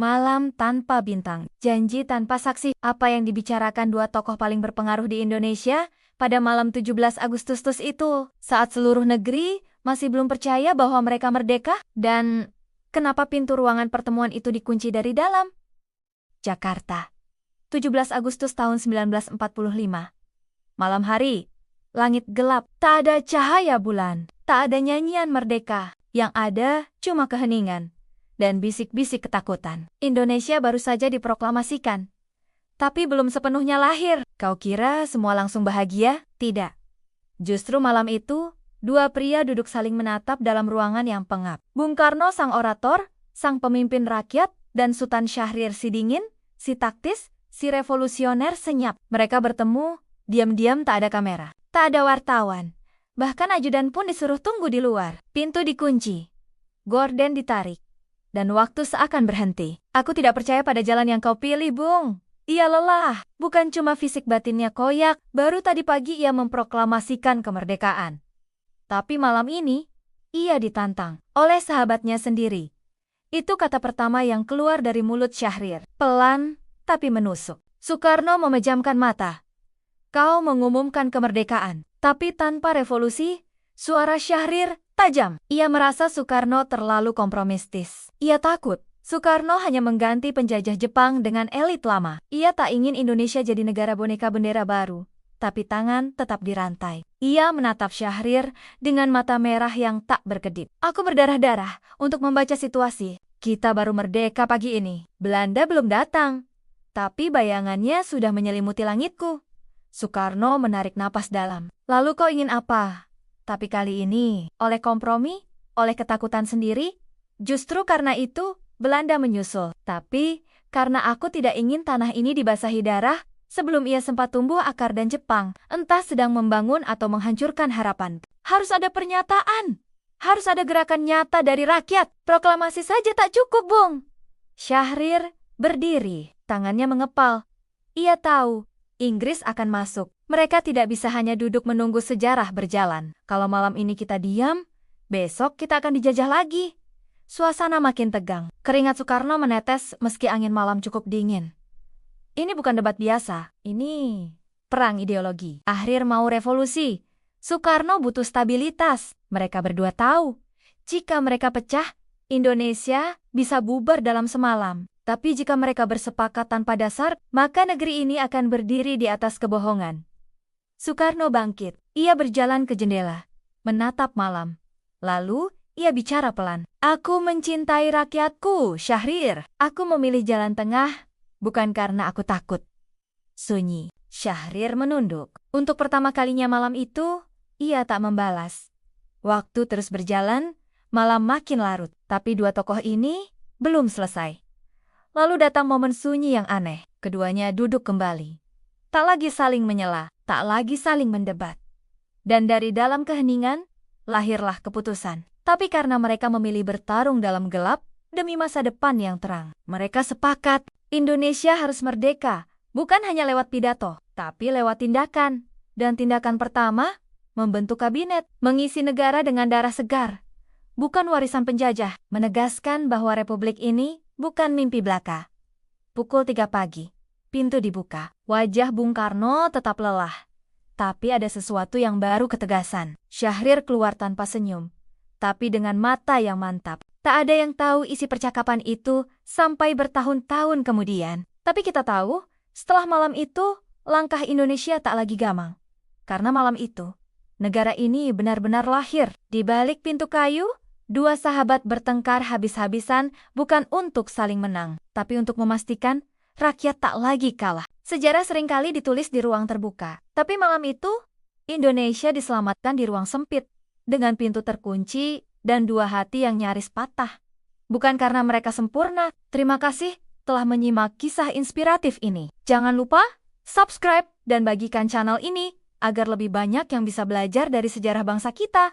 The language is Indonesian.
Malam tanpa bintang, janji tanpa saksi, apa yang dibicarakan dua tokoh paling berpengaruh di Indonesia pada malam 17 Agustus itu, saat seluruh negeri masih belum percaya bahwa mereka merdeka, dan kenapa pintu ruangan pertemuan itu dikunci dari dalam? Jakarta, 17 Agustus tahun 1945. Malam hari, langit gelap, tak ada cahaya bulan, tak ada nyanyian merdeka, yang ada cuma keheningan dan bisik-bisik ketakutan. Indonesia baru saja diproklamasikan, tapi belum sepenuhnya lahir. Kau kira semua langsung bahagia? Tidak. Justru malam itu, dua pria duduk saling menatap dalam ruangan yang pengap. Bung Karno sang orator, sang pemimpin rakyat, dan Sultan Syahrir si dingin, si taktis, si revolusioner senyap. Mereka bertemu, diam-diam, tak ada kamera, tak ada wartawan. Bahkan ajudan pun disuruh tunggu di luar. Pintu dikunci, gorden ditarik, dan waktu seakan berhenti. Aku tidak percaya pada jalan yang kau pilih, Bung. Ia lelah, bukan cuma fisik batinnya koyak, baru tadi pagi ia memproklamasikan kemerdekaan. Tapi malam ini, ia ditantang oleh sahabatnya sendiri. Itu kata pertama yang keluar dari mulut Syahrir, pelan tapi menusuk. Soekarno memejamkan mata. Kau mengumumkan kemerdekaan, tapi tanpa revolusi. Suara Syahrir tajam. Ia merasa Soekarno terlalu kompromistis. Ia takut Soekarno hanya mengganti penjajah Jepang dengan elit lama. Ia tak ingin Indonesia jadi negara boneka bendera baru, tapi tangan tetap dirantai. Ia menatap Syahrir dengan mata merah yang tak berkedip. Aku berdarah-darah untuk membaca situasi. Kita baru merdeka pagi ini. Belanda belum datang, tapi bayangannya sudah menyelimuti langitku. Soekarno menarik napas dalam. Lalu kau ingin apa? Tapi kali ini, oleh kompromi, oleh ketakutan sendiri, justru karena itu, Belanda menyusul. Tapi, karena aku tidak ingin tanah ini dibasahi darah, sebelum ia sempat tumbuh akar dan Jepang, entah sedang membangun atau menghancurkan harapan. Harus ada pernyataan. Harus ada gerakan nyata dari rakyat. Proklamasi saja tak cukup, Bung. Syahrir berdiri, tangannya mengepal. Ia tahu, Inggris akan masuk. Mereka tidak bisa hanya duduk menunggu sejarah berjalan. Kalau malam ini kita diam, besok kita akan dijajah lagi. Suasana makin tegang. Keringat Soekarno menetes meski angin malam cukup dingin. Ini bukan debat biasa. Ini perang ideologi. Syahrir mau revolusi. Soekarno butuh stabilitas. Mereka berdua tahu, jika mereka pecah, Indonesia bisa bubar dalam semalam. Tapi jika mereka bersepakat tanpa dasar, maka negeri ini akan berdiri di atas kebohongan. Soekarno bangkit. Ia berjalan ke jendela, menatap malam. Lalu, ia bicara pelan. Aku mencintai rakyatku, Syahrir. Aku memilih jalan tengah, bukan karena aku takut. Sunyi. Syahrir menunduk. Untuk pertama kalinya malam itu, ia tak membalas. Waktu terus berjalan, malam makin larut. Tapi dua tokoh ini belum selesai. Lalu datang momen sunyi yang aneh. Keduanya duduk kembali. Tak lagi saling menyela, tak lagi saling mendebat. Dan dari dalam keheningan, lahirlah keputusan. Tapi karena mereka memilih bertarung dalam gelap, demi masa depan yang terang, mereka sepakat, Indonesia harus merdeka, bukan hanya lewat pidato, tapi lewat tindakan. Dan tindakan pertama, membentuk kabinet, mengisi negara dengan darah segar. Bukan warisan penjajah, menegaskan bahwa republik ini bukan mimpi belaka. Pukul 3 pagi. Pintu dibuka. Wajah Bung Karno tetap lelah. Tapi ada sesuatu yang baru ketegasan. Syahrir keluar tanpa senyum, tapi dengan mata yang mantap. Tak ada yang tahu isi percakapan itu sampai bertahun-tahun kemudian. Tapi kita tahu, setelah malam itu, langkah Indonesia tak lagi gamang. Karena malam itu, negara ini benar-benar lahir. Di balik pintu kayu, dua sahabat bertengkar habis-habisan bukan untuk saling menang, tapi untuk memastikan rakyat tak lagi kalah. Sejarah seringkali ditulis di ruang terbuka. Tapi malam itu, Indonesia diselamatkan di ruang sempit, dengan pintu terkunci dan dua hati yang nyaris patah. Bukan karena mereka sempurna. Terima kasih telah menyimak kisah inspiratif ini. Jangan lupa subscribe dan bagikan channel ini, agar lebih banyak yang bisa belajar dari sejarah bangsa kita.